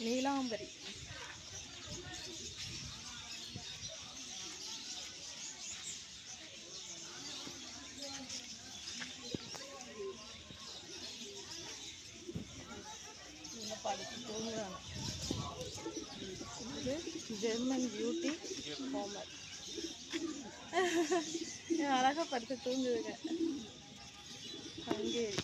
நீலாம்பரி. படுத்து தூங்குறாங்க. இது ஜெர்மன் பியூட்டி ஹோமர். அழகாக படுத்து தூங்குதுங்க. ஹங்கேரி.